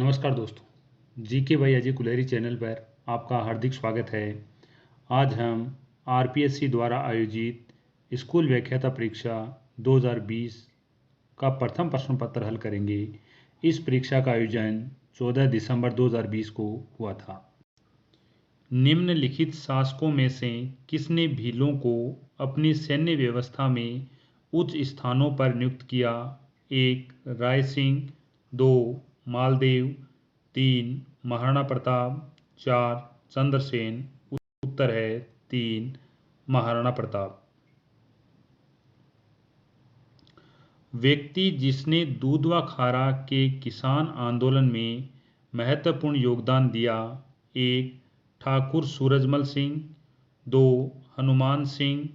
नमस्कार दोस्तों, GK by Ajay Kuleri channel पर आपका हार्दिक स्वागत है। आज हम आरपीएससी द्वारा आयोजित स्कूल व्याख्याता परीक्षा 2020 का प्रथम प्रश्न पत्र हल करेंगे। इस परीक्षा का आयोजन 14 दिसंबर 2020 को हुआ था। निम्नलिखित शासकों में से किसने भीलों को अपनी सैन्य व्यवस्था में उच्च स्थानों पर नियुक्त किया? 1. राय सिंह, 2. मालदेव, 3. महाराणा प्रताप, 4. चंद्रसेन। उत्तर है 3. महाराणा प्रताप। व्यक्ति जिसने दूधवा खारा के किसान आंदोलन में महत्वपूर्ण योगदान दिया। 1. ठाकुर सूरजमल सिंह, 2. हनुमान सिंह,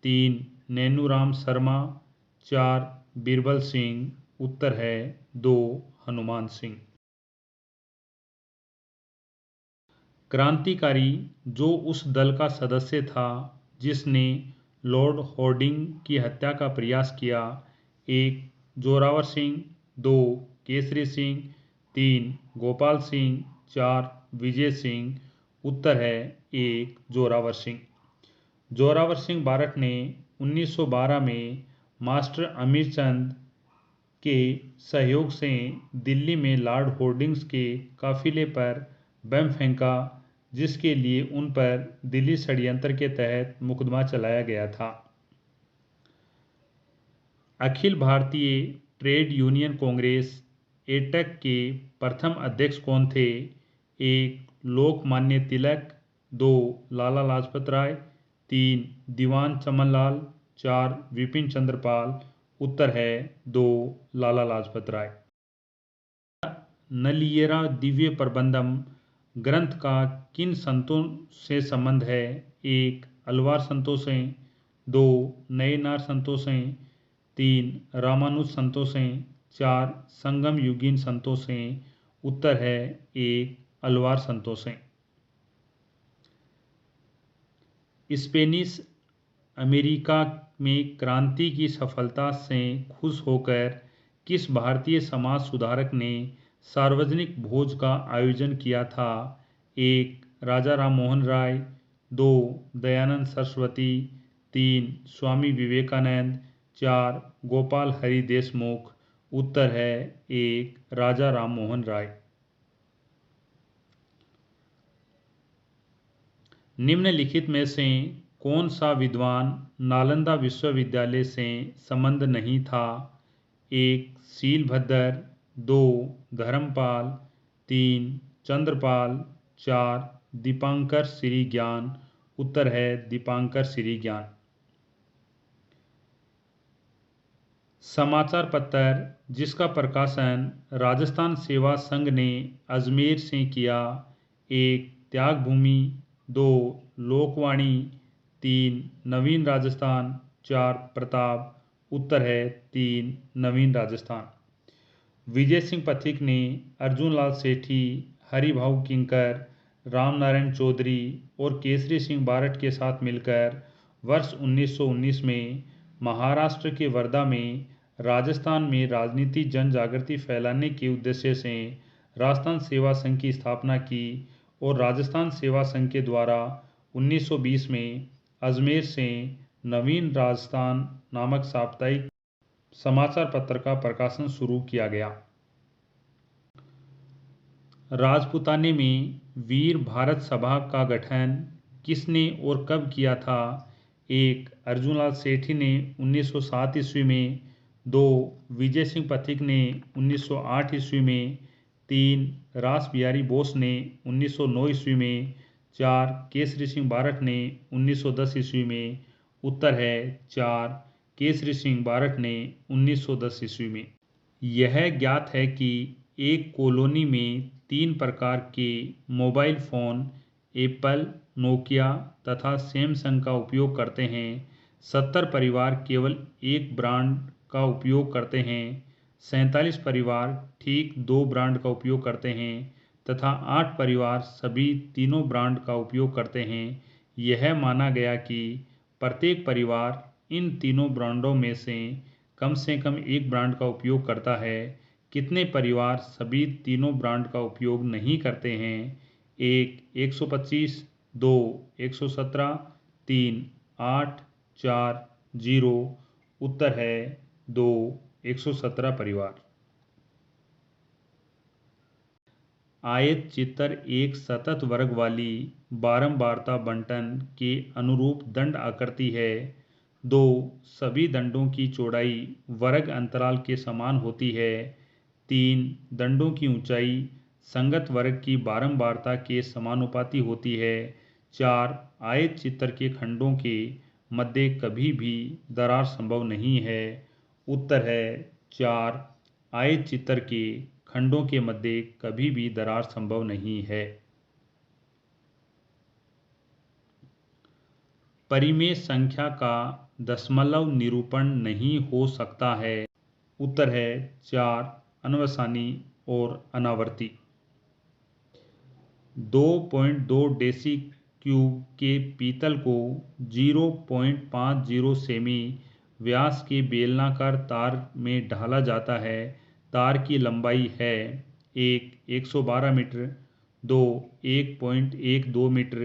3. नैनूराम शर्मा, 4. बीरबल सिंह। उत्तर है 2. हनुमान सिंह। क्रांतिकारी जो उस दल का सदस्य था जिसने लॉर्ड हॉर्डिंग की हत्या का प्रयास किया। 1. जोरावर सिंह, 2. केसरी सिंह, 3. गोपाल सिंह, 4. विजय सिंह। उत्तर है 1. जोरावर सिंह। जोरावर सिंह बारठ ने 1912 में मास्टर अमीरचंद के सहयोग से दिल्ली में लॉर्ड हॉर्डिंग्स के काफिले पर बम फेंका, जिसके लिए उन पर दिल्ली षड्यंत्र के तहत मुकदमा चलाया गया था। अखिल भारतीय ट्रेड यूनियन कांग्रेस एटक के प्रथम अध्यक्ष कौन थे? 1. लोकमान्य तिलक, 2. लाला लाजपत राय, 3. दीवान चमनलाल, 4. विपिन चंद्र पाल। उत्तर है 2. लाला लाजपत राय। नलियेरा दिव्य प्रबंधम ग्रंथ का किन संतों से संबंध है? 1. अलवार संतों से, 2. नयनार संतों से, 3. रामानुज संतों से, 4. संगम युगीन संतों से। उत्तर है 1. अलवार संतों से। स्पेनिश अमेरिका में क्रांति की सफलता से खुश होकर किस भारतीय समाज सुधारक ने सार्वजनिक भोज का आयोजन किया था? 1. राजा राम मोहन राय, 2. दयानंद सरस्वती, 3. स्वामी विवेकानंद, 4. गोपाल हरि देशमुख। उत्तर है 1. राजा राम मोहन राय। निम्नलिखित में से कौन सा विद्वान नालंदा विश्वविद्यालय से संबंध नहीं था? 1. शीलभद्र, 2. धर्मपाल, 3. चंद्रपाल, 4. दीपांकर श्री ज्ञान। उत्तर है दीपांकर श्री ज्ञान। समाचार पत्र जिसका प्रकाशन राजस्थान सेवा संघ ने अजमेर से किया। 1. त्यागभूमि, 2. लोकवाणी, 3. नवीन राजस्थान, 4. प्रताप। उत्तर है 3. नवीन राजस्थान। विजय सिंह पथिक ने अर्जुनलाल सेठी, हरिभाऊ किंकर, रामनारायण चौधरी और केसरी सिंह बारठ के साथ मिलकर वर्ष 1919 में महाराष्ट्र के वर्धा में राजस्थान में राजनीति जन जागृति फैलाने के उद्देश्य से राजस्थान सेवा संघ की स्थापना की और राजस्थान सेवा संघ के द्वारा 1920 में अजमेर से नवीन राजस्थान नामक साप्ताहिक समाचार पत्र का प्रकाशन शुरू किया गया। राजपुताने में वीर भारत सभा का गठन किसने और कब किया था? 1. अर्जुनलाल सेठी ने 1907 ईस्वी में, 2. विजय सिंह पथिक ने 1908 ईस्वी में, 3. रास बिहारी बोस ने 1909 ईस्वी में, 4. केसरी सिंह बारठ ने 1910 ईस्वी में। उत्तर है 4. केसरी सिंह बारठ ने 1910 ईस्वी में। यह ज्ञात है कि एक कॉलोनी में 3 प्रकार के मोबाइल फ़ोन एप्पल, नोकिया तथा सैमसंग का उपयोग करते हैं। 70 परिवार केवल एक ब्रांड का उपयोग करते हैं, 47 परिवार ठीक 2 ब्रांड का उपयोग करते हैं तथा 8 परिवार सभी तीनों ब्रांड का उपयोग करते हैं। यह माना गया कि प्रत्येक परिवार इन तीनों ब्रांडों में से कम एक ब्रांड का उपयोग करता है। कितने परिवार सभी तीनों ब्रांड का उपयोग नहीं करते हैं? 1 125, 2 117, 3 8, 4 0। उत्तर है 2 117 परिवार। आयत चित्र एक सतत वर्ग वाली बारंबारता बंटन के अनुरूप दंड आकृति है। 2 सभी दंडों की चौड़ाई वर्ग अंतराल के समान होती है। 3 दंडों की ऊंचाई संगत वर्ग की बारंबारता के समानुपाती होती है। 4 आयत चित्र के खंडों के मध्य कभी भी दरार संभव नहीं है। उत्तर है 4 आयत चित्र के खंडों के मध्य कभी भी दरार संभव नहीं है। परिमेय संख्या का दशमलव निरूपण नहीं हो सकता है। उत्तर है 4 अनवसानी और अनावर्ती। 2.2 डेसी क्यूब के पीतल को 0.50 सेमी व्यास के बेलनाकार तार में ढाला जाता है। तार की लंबाई है 1 112 मीटर, 2 1.12 मीटर,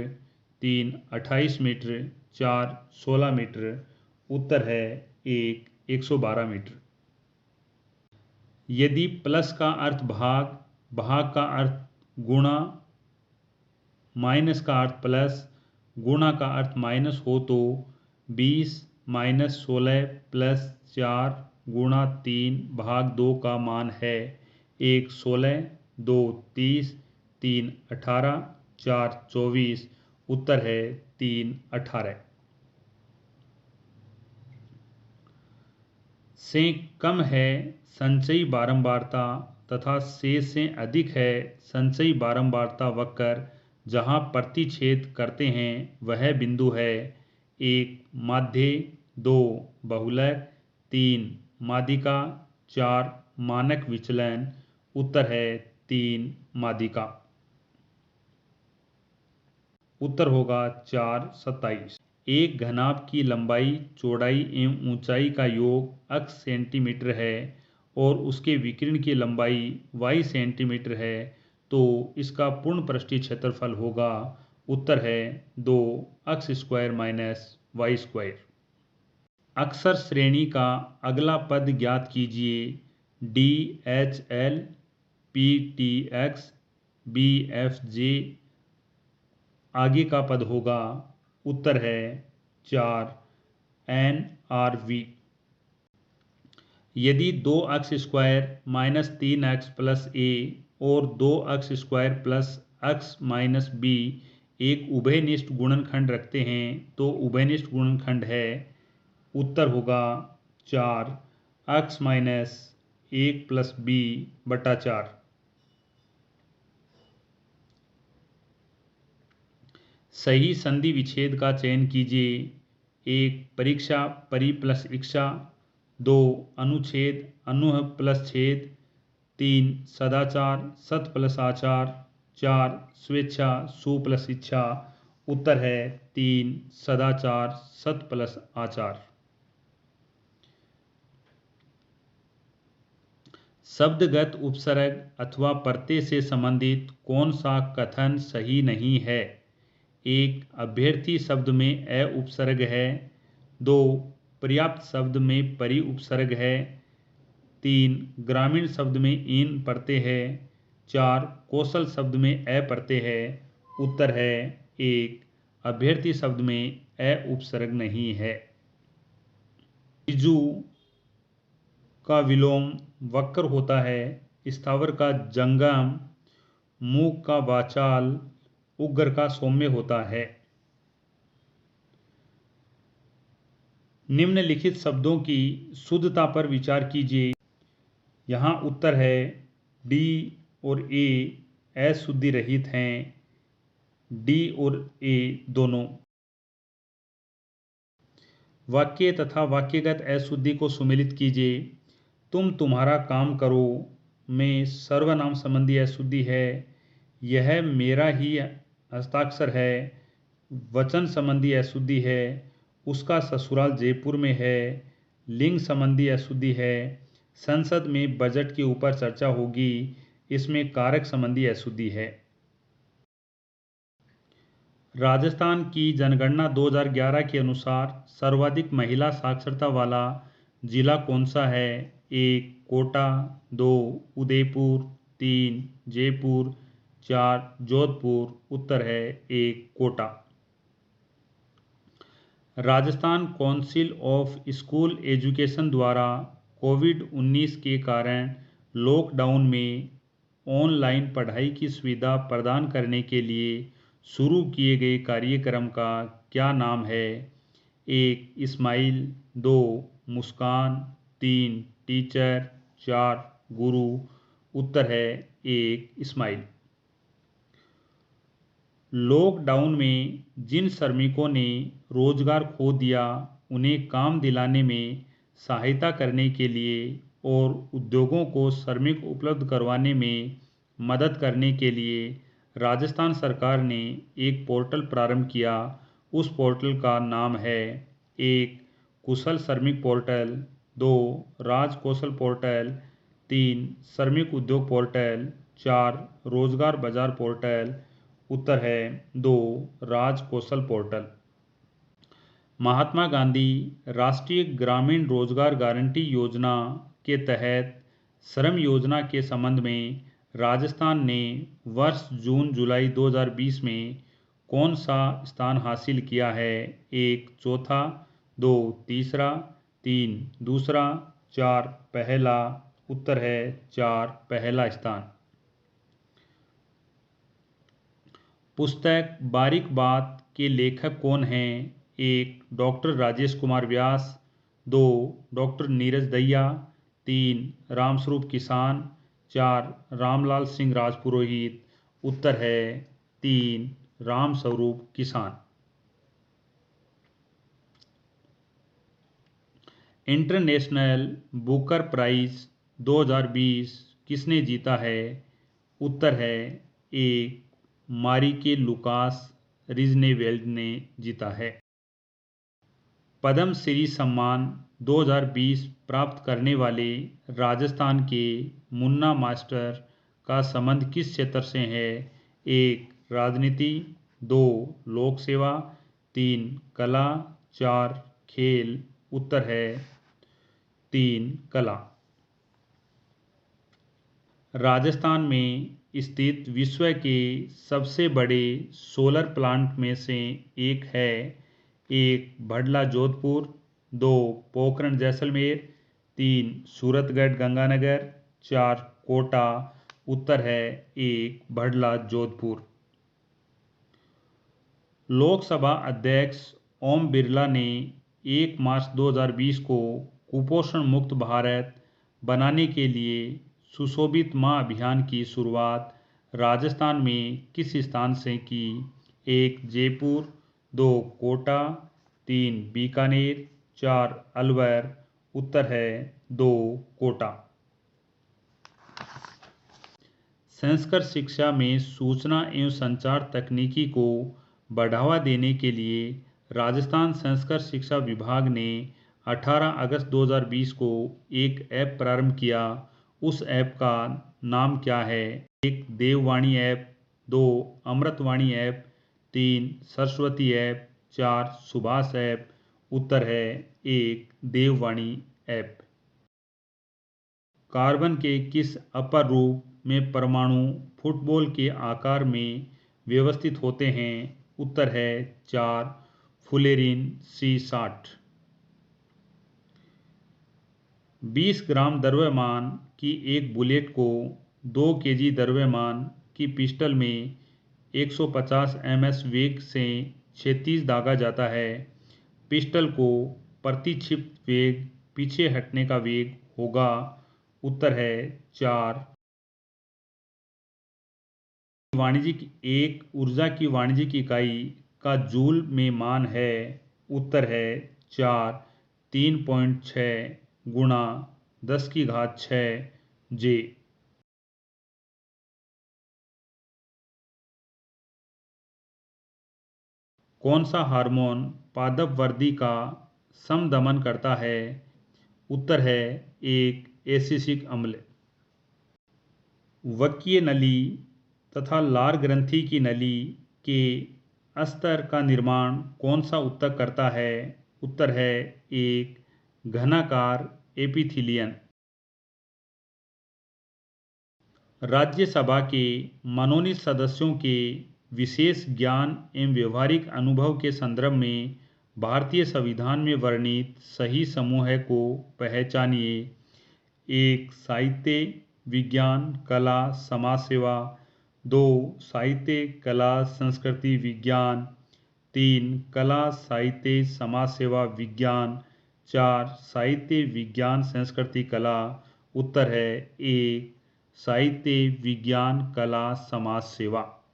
3 28 मीटर, 4 16 मीटर। उत्तर है 1 112 मीटर। यदि प्लस का अर्थ भाग, भाग का अर्थ गुणा, माइनस का अर्थ प्लस, गुणा का अर्थ माइनस हो तो 20 माइनस 16 प्लस 4 गुणा 3 भाग 2 का मान है 1 16, 2 30, 3 18, 4 24। उत्तर है 3 18। से कम है संचयी बारंबारता तथा से अधिक है संचयी बारंबारता वक्र जहाँ प्रतिच्छेद करते हैं वह बिंदु है 1 माध्य, 2 बहुलक, 3 माध्यिका, 4 मानक विचलन। उत्तर है 3 माध्यिका। उत्तर होगा 4 27। एक घनाभ की लंबाई, चौड़ाई एवं ऊंचाई का योग x सेंटीमीटर है और उसके विकिरण की लंबाई y सेंटीमीटर है तो इसका पूर्ण पृष्ठीय क्षेत्रफल होगा। उत्तर है 2x² - y²। अक्षर श्रेणी का अगला पद ज्ञात कीजिए। DHL, PTX, BFJ। आगे का पद होगा। उत्तर है 4 NRV। यदि 2x² - 3x + a और 2x² + x - b एक उभयनिष्ठ गुणनखंड रखते हैं तो उभयनिष्ठ गुणनखंड है। उत्तर होगा 4 x - 1 + b/4। सही संधि विच्छेद का चयन कीजिए। 1 परीक्षा परि प्लस इक्षा, 2 अनुच्छेद अनुह प्लस छेद, 3 सदाचार सत प्लस आचार, 4 स्वेच्छा सु प्लस इच्छा। उत्तर है 3 सदाचार सत प्लस आचार। शब्दगत उपसर्ग अथवा प्रत्यय से संबंधित कौन सा कथन सही नहीं है? 1 अभ्यर्थी शब्द में अ उपसर्ग है। 2 पर्याप्त शब्द में परि उपसर्ग है। 3 ग्रामीण शब्द में इन प्रत्यय है। 4 कौशल शब्द में अ प्रत्यय है। उत्तर है 1 अभ्यर्थी शब्द में अ उपसर्ग नहीं है। ऋजु का विलोम वक्र होता है। स्थावर का जंगम, मूक का वाचाल, उग्र का सौम्य होता है। निम्नलिखित शब्दों की शुद्धता पर विचार कीजिए। यहाँ उत्तर है डी और ए अशुद्धि रहित हैं। डी और ए दोनों। वाक्य तथा वाक्यगत अशुद्धि को सुमेलित कीजिए। तुम तुम्हारा काम करो में सर्वनाम संबंधी अशुद्धि है। यह मेरा ही हस्ताक्षर है। वचन संबंधी अशुद्धि है। उसका ससुराल जयपुर में है। लिंग संबंधी अशुद्धि है। संसद में बजट के ऊपर चर्चा होगी, इसमें कारक संबंधी अशुद्धि है। राजस्थान की जनगणना 2011 के अनुसार सर्वाधिक महिला साक्षरता वाला जिला कौन सा है? 1. कोटा, 2. उदयपुर, 3. जयपुर, 4. जोधपुर। उत्तर है 1. Kota. Rajasthan council of school education द्वारा कोविड-19 के कारण लॉकडाउन में ऑनलाइन पढ़ाई की सुविधा प्रदान करने के लिए शुरू किए गए कार्यक्रम का क्या नाम है? 1. स्माइल, 2. मुस्कान, 3. टीचर, 4. गुरु। उत्तर है 1. स्माइल। लॉकडाउन में जिन श्रमिकों ने रोजगार खो दिया, उन्हें काम दिलाने में सहायता करने के लिए और उद्योगों को श्रमिक उपलब्ध करवाने में मदद करने के लिए राजस्थान सरकार ने एक पोर्टल प्रारंभ किया। उस पोर्टल का नाम है 1. कुशल श्रमिक पोर्टल, 2. राज कौशल पोर्टल, 3. श्रमिक उद्योग पोर्टल, 4. रोजगार बाजार पोर्टल। उत्तर है 2. राज कौशल पोर्टल। महात्मा गांधी राष्ट्रीय ग्रामीण रोजगार गारंटी योजना के तहत श्रम योजना के संबंध में राजस्थान ने वर्ष जून-जुलाई 2020 में कौन सा स्थान हासिल किया है? 1. चौथा, 2. तीसरा, 3. दूसरा, 4. पहला। उत्तर है 4. पहला स्थान। पुस्तक बारीक बात के लेखक कौन हैं? 1. डॉक्टर राजेश कुमार व्यास, 2. डॉक्टर नीरज दहिया, 3. रामस्वरूप किसान, 4. रामलाल सिंह राजपुरोहित। उत्तर है 3. रामस्वरूप किसान। इंटरनेशनल बुकर प्राइज 2020 किसने जीता है? उत्तर है 1. मारिके लुकास रिजनेवेल्ड ने जीता है। पद्म श्री सम्मान 2020 प्राप्त करने वाले राजस्थान के मुन्ना मास्टर का संबंध किस क्षेत्र से है? 1. राजनीति, 2. लोक सेवा, 3. कला, 4. खेल। उत्तर है 3. कला। राजस्थान में स्थित विश्व के सबसे बड़े सोलर प्लांट में से एक है। 1. भडला जोधपुर, 2. पोखरण जैसलमेर, 3. सूरतगढ़ गंगानगर, 4. कोटा। उत्तर है 1. भडला जोधपुर। लोकसभा अध्यक्ष ओम बिरला ने 1 मार्च 2020 को कुपोषण मुक्त भारत बनाने के लिए सुशोभित माँ अभियान की शुरुआत राजस्थान में किस स्थान से की? 1. जयपुर, 2. कोटा, 3. बीकानेर, 4. अलवर। उत्तर है 2. कोटा। संस्कृत शिक्षा में सूचना एवं संचार तकनीकी को बढ़ावा देने के लिए राजस्थान संस्कृत शिक्षा विभाग ने 18 अगस्त 2020 को एक ऐप प्रारंभ किया। उस ऐप का नाम क्या है? 1. देववाणी app, 2. Amritvani app, 3. Saraswati app, 4. Subhash app. उत्तर है 1. देववाणी ऐप। कार्बन के किस अपर रूप में परमाणु फुटबॉल के आकार में व्यवस्थित होते हैं? उत्तर है 4. फुलेरीन C60। 20 ग्राम द्रव्यमान की एक बुलेट को 2 kg द्रव्यमान की पिस्टल में 150 ms वेग से क्षैतिज दागा जाता है। पिस्टल को प्रतिक्षिप्त वेग पीछे हटने का वेग होगा। उत्तर है 4। एक ऊर्जा की वाणिज्यिक इकाई का जूल में मान है। उत्तर है 4। 3.6 गुणा 10⁶ जे। कौन सा हार्मोन पादप वृद्धि का समदमन करता है? उत्तर है एक एसिटिक अम्ल। वक्कीय नली तथा लार ग्रंथि की नली के अस्तर का निर्माण कौन सा ऊतक करता है? उत्तर है एक घनाकार एपिथीलियन। राज्यसभा के मनोनीत सदस्यों के विशेष ज्ञान एवं व्यवहारिक अनुभव के संदर्भ में भारतीय संविधान में वर्णित सही समूह को पहचानिए। एक साहित्य, विज्ञान, कला, समाज सेवा। दो साहित्य, कला, संस्कृति, विज्ञान। तीन कला, साहित्य, समाज सेवा, विज्ञान। चार साहित्य, विज्ञान, संस्कृति, कला। उत्तर है एक साहित्य, विज्ञान, कला, समाज सेवा।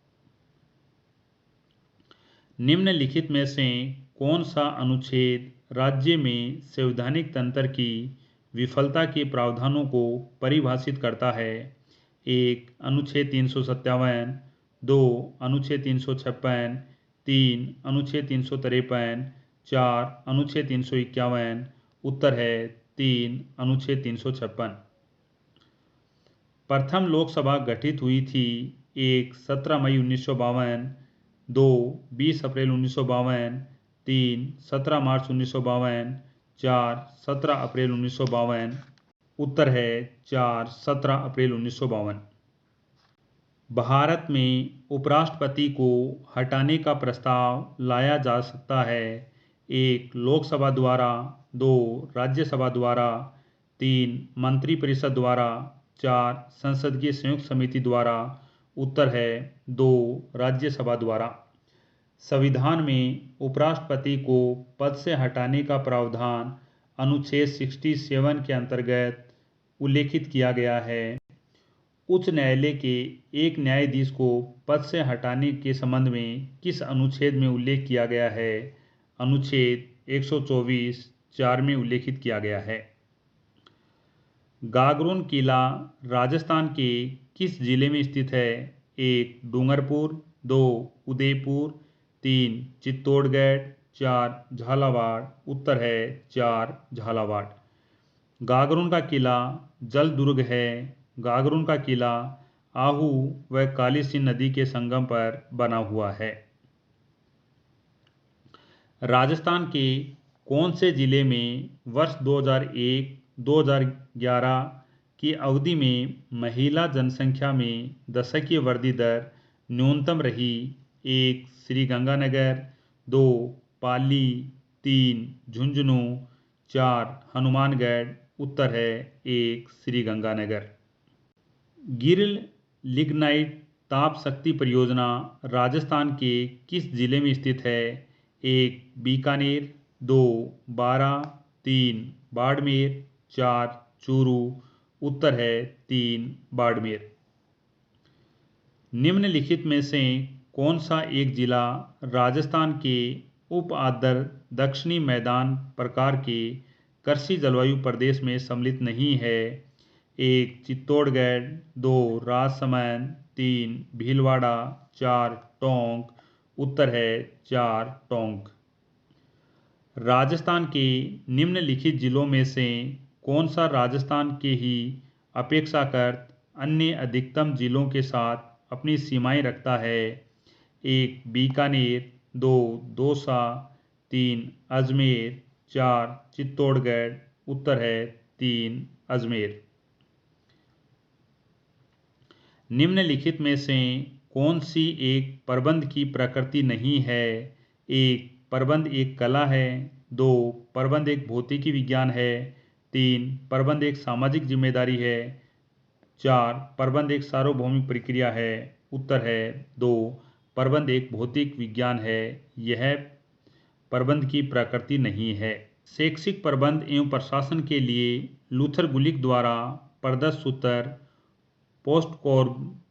निम्नलिखित में से कौन सा अनुच्छेद राज्य में संवैधानिक तंत्र की विफलता के प्रावधानों को परिभाषित करता है? एक अनुच्छेद 357, दो अनुच्छेद 356, तीन अनुच्छेद 353, चार अनुच्छेद 351। उत्तर है तीन अनुच्छेद 356। प्रथम लोकसभा गठित हुई थी। एक 17 मई 1952, दो 20 अप्रैल 1952, तीन 17 मार्च 1952, चार 17 अप्रैल 1952। उत्तर है चार 17 अप्रैल 1952। भारत में उपराष्ट्रपति को हटाने का प्रस्ताव लाया जा सकता है। एक लोकसभा द्वारा, दो राज्यसभा द्वारा, तीन मंत्रिपरिषद द्वारा, चार संसद की संयुक्त समिति द्वारा। उत्तर है दो राज्यसभा द्वारा। संविधान में उपराष्ट्रपति को पद से हटाने का प्रावधान अनुच्छेद 67 के अंतर्गत उल्लेखित किया गया है। उच्च न्यायालय के एक न्यायाधीश को पद से हटाने के संबंध में किस अनुच्छेद में उल्लेख किया गया है? अनुच्छेद 124 4 में उल्लेखित किया गया है। गागरोन किला राजस्थान के किस जिले में स्थित है? एक डूंगरपुर, दो उदयपुर, तीन चित्तौड़गढ़, चार झालावाड़। उत्तर है चार झालावाड़। गागरोन का किला जल दुर्ग है। गागरोन का किला आहू व काली सिंध नदी के संगम पर बना हुआ है। राजस्थान के कौन से जिले में वर्ष 2001-2011 की अवधि में महिला जनसंख्या में दशकीय वृद्धि दर न्यूनतम रही? एक श्रीगंगानगर, दो पाली, तीन झुंझुनू, चार हनुमानगढ़। उत्तर है एक श्रीगंगानगर। गिरिल लिग्नाइट ताप शक्ति परियोजना राजस्थान के किस जिले में स्थित है? एक बीकानेर, दो बारा, तीन बाड़मेर, चार चूरू। उत्तर है तीन बाड़मेर। निम्नलिखित में से कौन सा एक जिला राजस्थान के उप आर्द्र दक्षिणी मैदान प्रकार के कृषि जलवायु प्रदेश में सम्मिलित नहीं है? एक चित्तौड़गढ़, दो राजसमंद, तीन भीलवाड़ा, चार टोंक। उत्तर है चार टोंक। राजस्थान के निम्नलिखित जिलों में से कौन सा राजस्थान के ही अपेक्षाकृत अन्य अधिकतम जिलों के साथ अपनी सीमाएं रखता है? एक बीकानेर, दो दौसा, तीन अजमेर, चार चित्तौड़गढ़। उत्तर है तीन अजमेर। निम्नलिखित में से कौन सी एक प्रबंध की प्रकृति नहीं है? एक प्रबंध एक कला है, दो प्रबंध एक भौतिकी विज्ञान है, तीन प्रबंध एक सामाजिक जिम्मेदारी है, चार प्रबंध एक सार्वभौमिक प्रक्रिया है। उत्तर है दो प्रबंध एक भौतिक विज्ञान है। यह प्रबंध की प्रकृति नहीं है। शैक्षिक प्रबंध एवं प्रशासन के लिए लूथर गुलिक द्वारा प्रदत्त सूत्र पोस्टकॉर्ब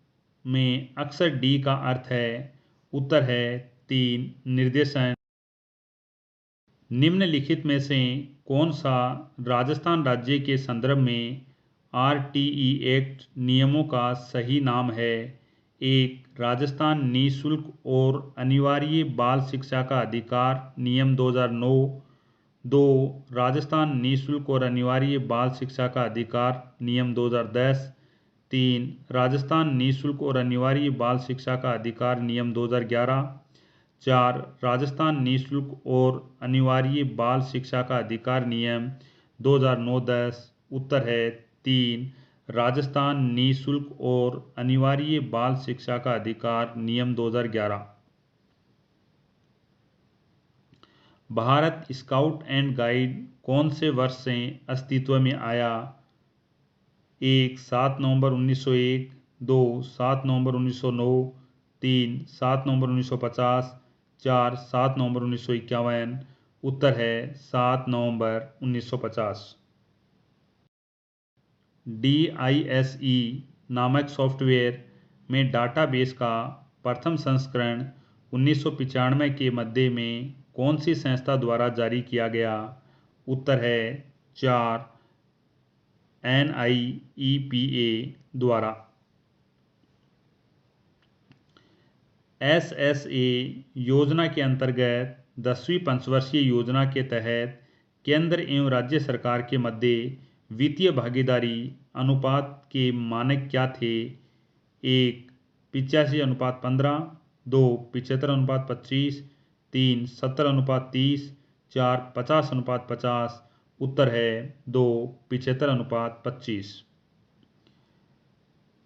में अक्षर डी का अर्थ है। उत्तर है तीन निर्देशन। निम्नलिखित में से कौन सा राजस्थान राज्य के संदर्भ में आरटीई एक्ट नियमों का सही नाम है? एक राजस्थान निःशुल्क और अनिवार्य बाल शिक्षा का अधिकार नियम 2009, 2. राजस्थान निःशुल्क और अनिवार्य बाल शिक्षा का अधिकार नियम 2010। 3. राजस्थान निःशुल्क और अनिवार्य बाल शिक्षा का अधिकार नियम 2011। 4. राजस्थान निःशुल्क और अनिवार्य बाल शिक्षा का अधिकार नियम 2009-10। उत्तर है 3. राजस्थान निःशुल्क और अनिवार्य बाल शिक्षा का अधिकार नियम 2011। भारत स्काउट एंड गाइड कौन से वर्ष से अस्तित्व में आया? 1. 7 नवंबर 1901। 2. 7 नवंबर 1909। 3. 7 नवंबर 1950। 4. 7 नवंबर 1951। उत्तर है 7 नवंबर 1950। DISE नामक सॉफ्टवेयर में डाटाबेस का प्रथम संस्करण 1995 के मध्य में कौन सी संस्था द्वारा जारी किया गया? उत्तर है 4. NIEPA द्वारा। SSA योजना के अंतर्गत 10वीं पंचवर्षीय योजना के तहत केंद्र एवं राज्य सरकार के मध्य वित्तीय भागीदारी अनुपात के मानक क्या थे? 1. 85:15। 2. 75:25। 3. 70:30। 4. 50:50। उत्तर है 2. 75:25।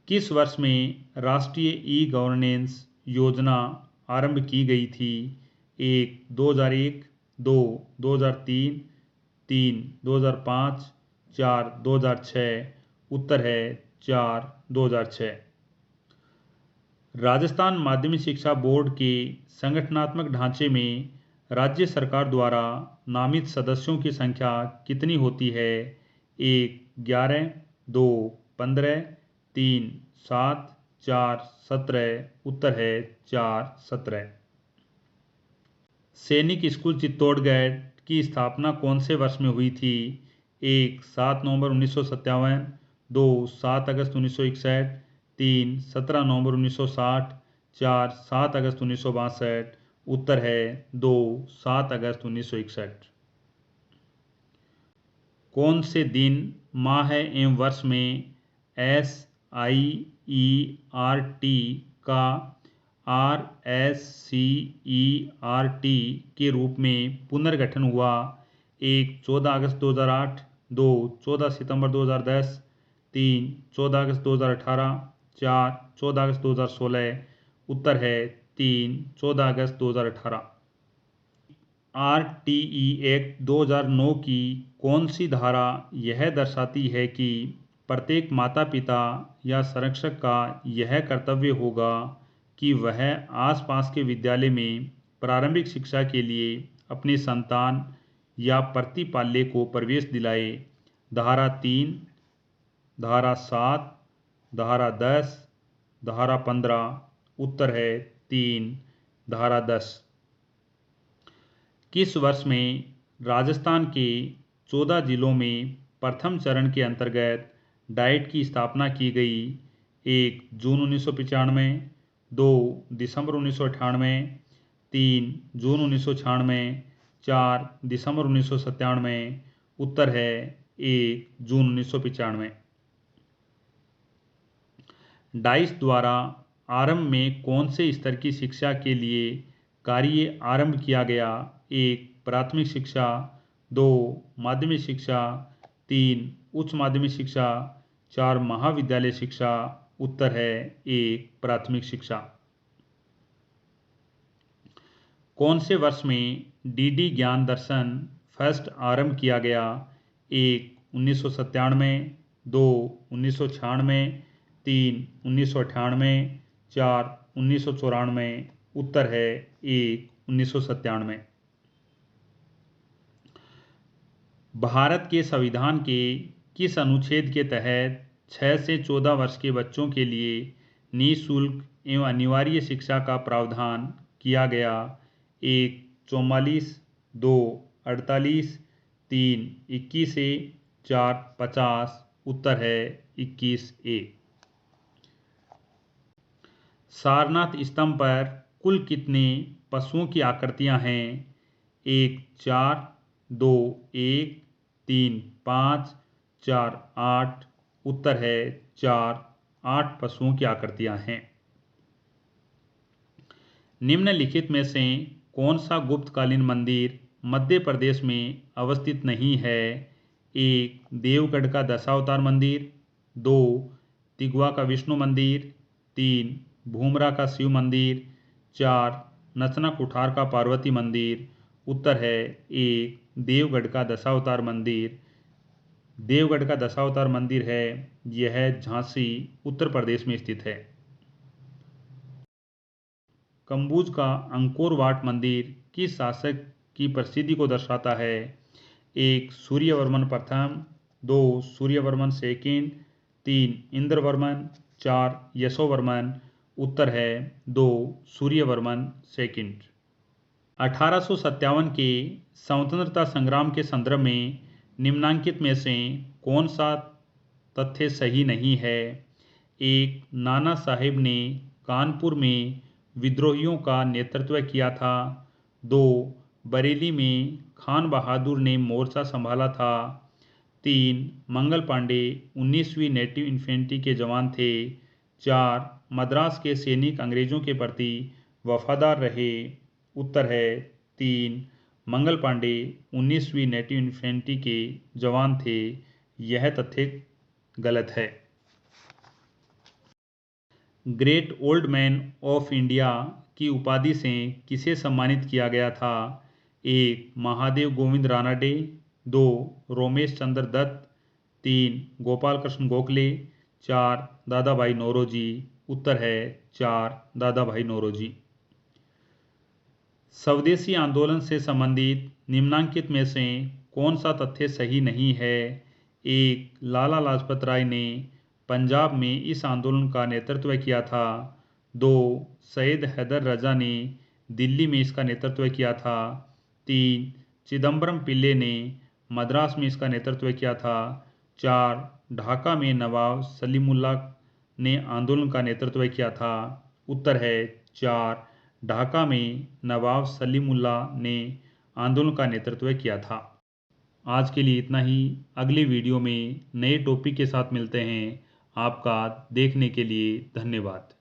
किस वर्ष में राष्ट्रीय ई गवर्नेंस योजना आरंभ की गई थी? 1. 2001। 2. 2003। 3. 2005। 4. 2006। उत्तर है 4. 2006। राजस्थान माध्यमिक शिक्षा बोर्ड के संगठनात्मक ढांचे में राज्य सरकार द्वारा नामित सदस्यों की संख्या कितनी होती है? 1. 11। 2. 15। 3. 7। 4. 17। उत्तर है 4. 17। सैनिक स्कूल चित्तौड़गढ़ की स्थापना कौन से वर्ष में हुई थी? 1. 7 नवंबर 1957। 2. 7 अगस्त 1961। 3. 17 नवंबर 1960। 4. 7 अगस्त 1962। उत्तर है 2. 7 अगस्त 1961। कौन से दिन, माह एवं वर्ष में SIERT का RSCERT के रूप में पुनर्गठन हुआ? 1. 14 अगस्त 2008। 2. 14 सितंबर 2010। 3. 14 अगस्त 2018। 4. 14 अगस्त 2016। उत्तर है 3. 14 अगस्त 2018। RTE एक्ट 2009 की कौन सी धारा यह दर्शाती है कि प्रत्येक माता पिता या संरक्षक का यह कर्तव्य होगा कि वह आसपास के विद्यालय में प्रारंभिक शिक्षा के लिए अपने संतान या प्रतिपाल्य को प्रवेश दिलाए? धारा 3, धारा 7, धारा 10, धारा 15। उत्तर है 3, धारा 10। किस वर्ष में राजस्थान के 14 जिलों में प्रथम चरण के अंतर्गत डाइट की स्थापना की गई? 1. जून 1995। 2. दिसंबर 1998। 3. जून 1996। 4. दिसंबर 1997। उत्तर है 1. जून 1995। डाइस द्वारा आरंभ में कौन से स्तर की शिक्षा के लिए कार्य आरंभ किया गया? 1. प्राथमिक शिक्षा। 2. माध्यमिक शिक्षा। 3. उच्च माध्यमिक शिक्षा। 4. महाविद्यालय शिक्षा। उत्तर है 1. प्राथमिक शिक्षा। कौन से वर्ष में DD ज्ञान दर्शन फर्स्ट आरंभ किया गया? 1. 1997। 2. 1996। 3. 1998। 4. 1994। उत्तर है 1. 1997। भारत के संविधान के किस अनुच्छेद के तहत 6 से 14 वर्ष के बच्चों के लिए निःशुल्क एवं अनिवार्य शिक्षा का प्रावधान किया गया? 1. 44। 2. 48। 3. 21 ए। 4. 50। उत्तर है 21 ए। सारनाथ स्तंभ पर कुल कितने पशुओं की आकृतियां हैं? 1. 4। 2 1 3 5 4 8। उत्तर है 4 8 पशुओं की आकृतियां हैं। निम्नलिखित में से कौन सा गुप्तकालीन मंदिर मध्य प्रदेश में अवस्थित नहीं है? 1 देवगढ़ का दशावतार मंदिर, 2 तिगवा का विष्णु मंदिर, 3 भूमरा का शिव मंदिर, 4 नचना कुठार का पार्वती मंदिर। उत्तर है 1 देवगढ़ का दशावतार मंदिर। देवगढ़ का दशावतार मंदिर है, यह झांसी उत्तर प्रदेश में स्थित है। कंबुज का अंकोर वाट मंदिर किस शासक की प्रसिद्धि को दर्शाता है? 1 सूर्यवर्मन प्रथम, 2 सूर्यवर्मन सेकंड, 3 इंद्रवर्मन, 4 यशोवर्मन। उत्तर है 2 सूर्यवर्मन सेकंड। 1857 के स्वतंत्रता संग्राम के संदर्भ में निम्नलिखित में से कौन सा तथ्य सही नहीं है? 1 नाना साहेब ने कानपुर में विद्रोहियों का नेतृत्व किया था, 2 बरेली में खान बहादुर ने मोर्चा संभाला था, 3 मंगल पांडे 19वीं नेटिव इन्फेंट्री के जवान थे, 4 मद्रास के सैनिक अंग्रेजों के प्रति वफादार रहे। उत्तर है 3 मंगल पांडे 19वीं नेटिव इन्फेंट्री के जवान थे। यह तथ्य गलत है। Great old man of India की उपाधि से किसे सम्मानित किया गया था? 1 महादेव गोविंद रानाडे, 2 रोमेश चंद्र दत्त, 3 गोपाल कृष्ण गोखले, 4 दादा भाई नौरोजी। उत्तर है 4 दादा भाई नौरोजी। स्वदेशी आंदोलन से संबंधित निम्नलिखित में से कौन सा तथ्य सही नहीं है? 1 लाला लाजपत राय ने पंजाब में इस आंदोलन का नेतृत्व किया था, 2 सैयद हैदर रजा ने दिल्ली में इसका नेतृत्व किया था, 3 चिदम्बरम पिल्ले ने मद्रास में इसका नेतृत्व किया था, 4 ढाका में नवाब सलीमुल्लाह ने आंदोलन का नेतृत्व किया था। उत्तर है 4 ढाका में नवाब सलीमुल्लाह ने आंदोलन का नेतृत्व किया था। आज के लिए इतना ही। अगली वीडियो में नए टॉपिक के साथ मिलते हैं। आपका देखने के लिए धन्यवाद।